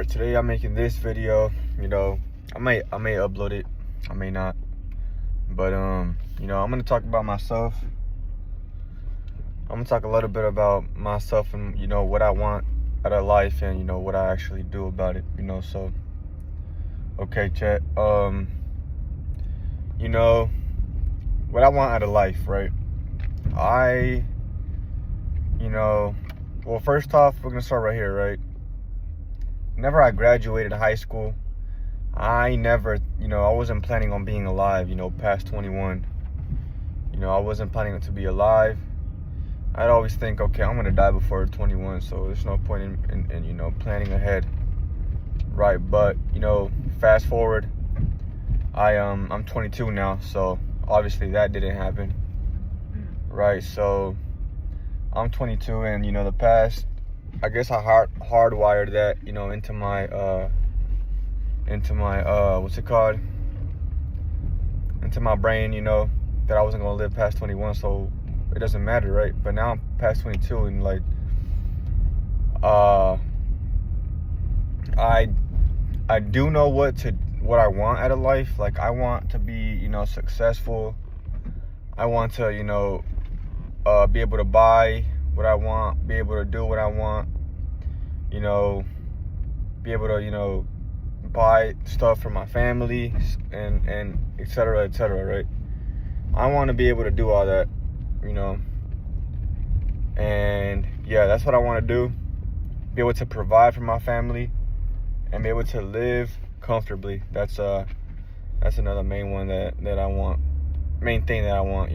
Alright, today I'm making this video. I may upload it, I may not. But I'm gonna talk about myself. I'm gonna talk a little bit about myself and what I want out of life and what I actually do about it. So okay, chat. What I want out of life, right? Well, first off, we're gonna start right here, right? Whenever I graduated high school, I wasn't planning on being alive, past 21. I wasn't planning to be alive. I'd always think, okay, I'm gonna die before 21, so there's no point in planning ahead, right? But fast forward, I'm 22 now, so obviously that didn't happen, right? So I'm 22, and the past, I guess I hardwired that into my what's it called, into my brain, that I wasn't gonna live past 21, so it doesn't matter, right? But now I'm past 22, and I do know what I want out of life. Like, I want to be successful. I want to be able to buy what I want, be able to do what I want, be able to buy stuff for my family and et cetera, right? I want to be able to do all that, and yeah, that's what I want to do. Be able to provide for my family and be able to live comfortably. That's another main thing that I want,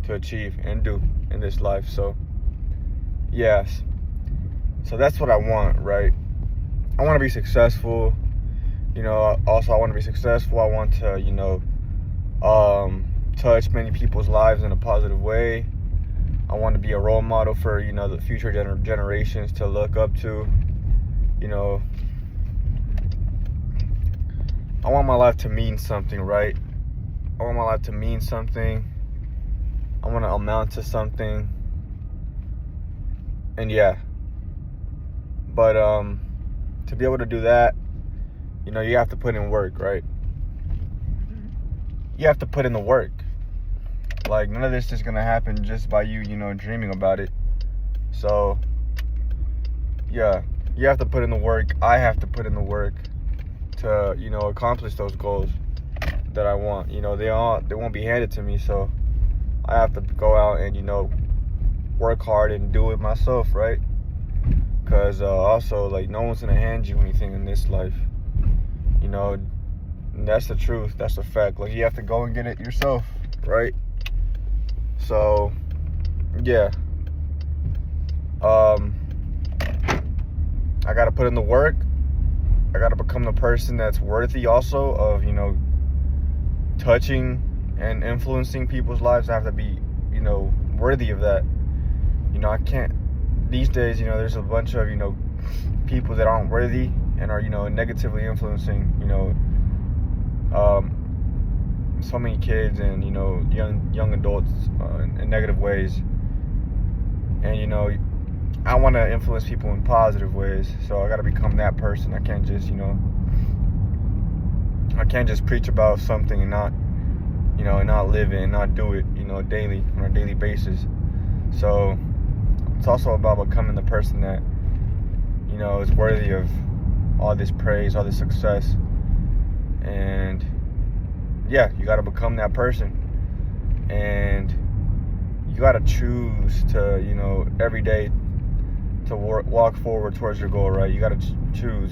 to achieve and do in this life. So yes, so that's what I want, right? I want to be successful. Also, I want to be successful. I want to, touch many people's lives in a positive way. I want to be a role model for, the future generations to look up to. I want my life to mean something, right? I want my life to mean something. I want to amount to something. And yeah. But to be able to do that, you have to put in work, right? You have to put in the work. Like, none of this is gonna happen just by you, dreaming about it. So yeah, you have to put in the work. I have to put in the work to, accomplish those goals that I want. They won't be handed to me, so I have to go out and, work hard and do it myself, right? Because also, no one's gonna hand you anything in this life. That's the truth. That's the fact. You have to go and get it yourself, right? So yeah, I gotta put in the work. I gotta become the person that's worthy also of, touching and influencing people's lives. I have to be, worthy of that. I can't, these days, there's a bunch of, people that aren't worthy and are, negatively influencing, so many kids and, young adults in negative ways. And, I want to influence people in positive ways. So I got to become that person. I can't just, preach about something and not, and not live it and not do it, daily, on a daily basis. So it's also about becoming the person that, is worthy of all this praise, all this success. And yeah, you got to become that person. And you got to choose to, every day to walk forward towards your goal, right? You got to choose.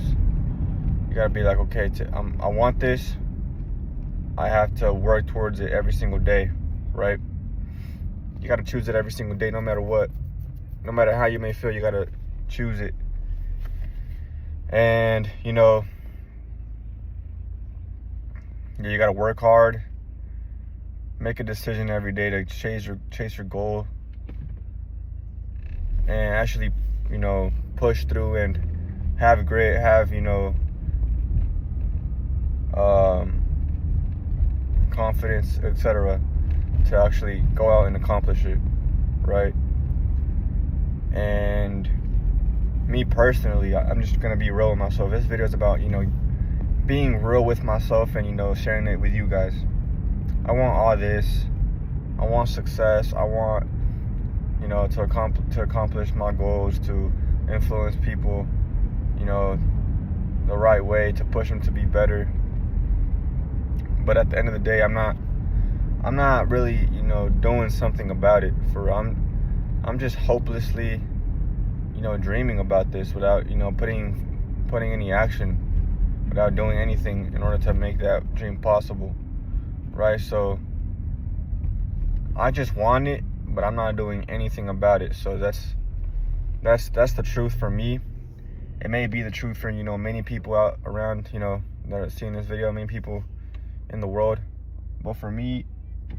You got to be like, okay, I want this. I have to work towards it every single day, right? You got to choose it every single day, no matter what. No matter how you may feel, you got to choose it. And, you got to work hard. Make a decision every day to chase your goal. And actually, push through and have confidence, etc., to actually go out and accomplish it, right? And me personally, I'm just gonna be real with myself. This video is about, you know, being real with myself and, you know, sharing it with you guys. I want all this. I want success. I want, you know, to accomplish my goals, to influence people, you know, the right way, to push them to be better. But at the end of the day, I'm not really, you know, doing something about it. I'm just hopelessly, you know, dreaming about this without, you know, putting any action, without doing anything in order to make that dream possible, right? So I just want it, but I'm not doing anything about it. So that's the truth for me. It may be the truth for, you know, many people out around, you know, that are seeing this video, many people in the world. But for me,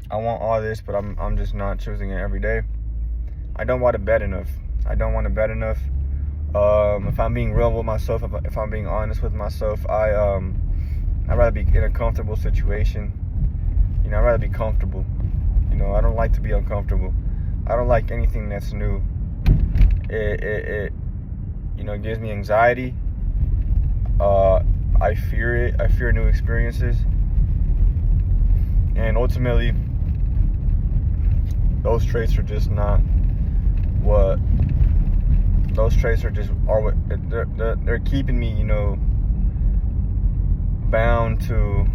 I want all this, but I'm just not choosing it every day. I don't want to bet enough. If I'm being real with myself, if I'm being honest with myself, I'd rather be in a comfortable situation. You know, I'd rather be comfortable. You know, I don't like to be uncomfortable. I don't like anything that's new. It you know, gives me anxiety. I fear it. I fear new experiences. And ultimately, those traits are just not what. Those traits are what they're keeping me, you know, bound to,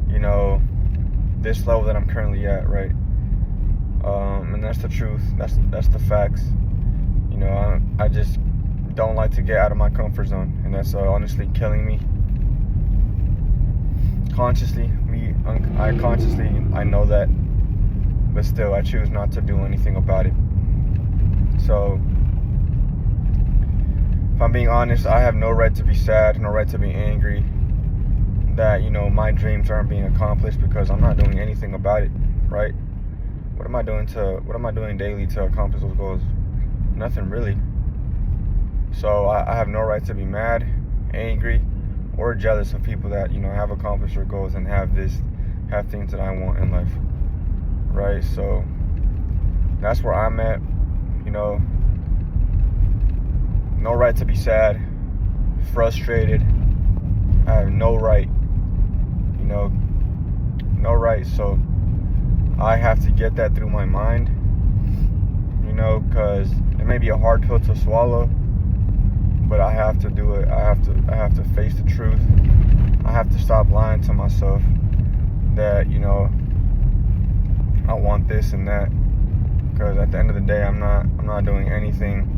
you know, this level that I'm currently at, right? And that's the truth. That's the facts. You know, I just don't like to get out of my comfort zone, and that's honestly killing me. I know that, but still, I choose not to do anything about it. So, if I'm being honest, I have no right to be sad, no right to be angry that, you know, my dreams aren't being accomplished because I'm not doing anything about it, right? What am I doing daily to accomplish those goals? Nothing really. So I have no right to be mad, angry, or jealous of people that, you know, have accomplished their goals and have things that I want in life, right? So that's where I'm at. You know, no right to be sad, frustrated. I have no right, you know, no right. So I have to get that through my mind, you know, because it may be a hard pill to swallow, but I have to do it. I have to face the truth. I have to stop lying to myself that, you know, I want this and that, because at the end of the day, I'm not doing anything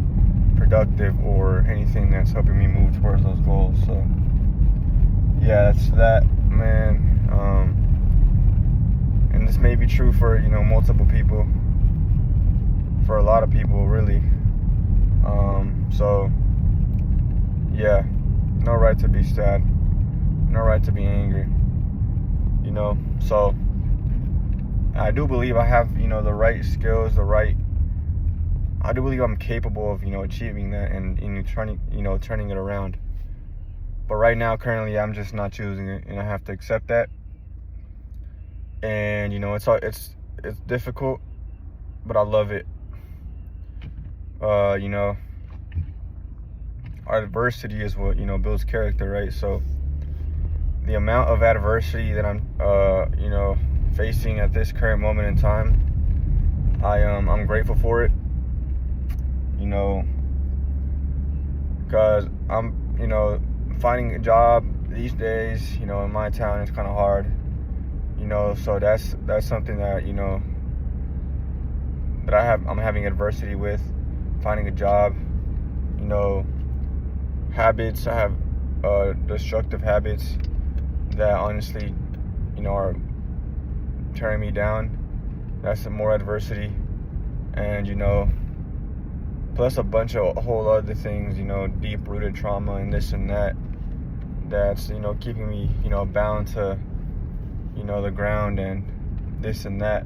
productive or anything that's helping me move towards those goals. So yeah, that's that, man. And this may be true for, you know, multiple people, for a lot of people, really. So yeah, no right to be sad, no right to be angry, you know. So I do believe I have, you know, the right skills, I do believe I'm capable of, you know, achieving that and turning it around. But right now, currently, I'm just not choosing it, and I have to accept that. And, you know, it's difficult, but I love it. You know, adversity is what, you know, builds character, right? So the amount of adversity that I'm, you know, facing at this current moment in time, I'm grateful for it. You know, because I'm, you know, finding a job these days, you know, in my town is kind of hard, you know. So that's something that, you know, that I'm having adversity with, finding a job. You know, habits, I have destructive habits that honestly, you know, are tearing me down. That's some more adversity. And, you know, plus a whole other things, you know, deep-rooted trauma and this and that, that's, you know, keeping me, you know, bound to, you know, the ground and this and that.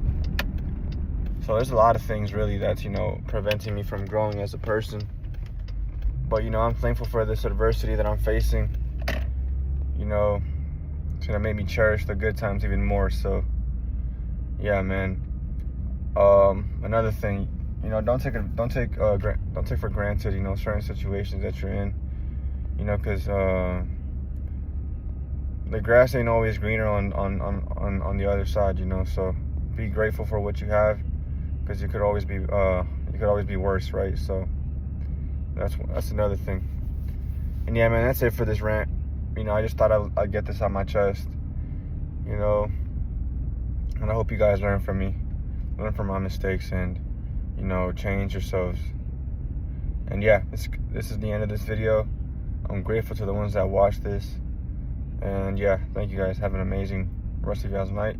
So there's a lot of things really that's, you know, preventing me from growing as a person. But, you know, I'm thankful for this adversity that I'm facing. You know, it's gonna make me cherish the good times even more. So yeah, man. Another thing, you know, don't take for granted, you know, certain situations that you're in, you know, because the grass ain't always greener on the other side, you know. So be grateful for what you have, because it could always be worse, right? So that's another thing. And yeah, man, that's it for this rant. You know, I just thought I'd get this on my chest, you know, and I hope you guys learn from me, learn from my mistakes, and, you know, change yourselves. And yeah, this is the end of this video. I'm grateful to the ones that watched this. And yeah, thank you guys. Have an amazing rest of y'all's night.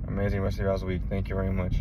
Amazing rest of y'all's week. Thank you very much.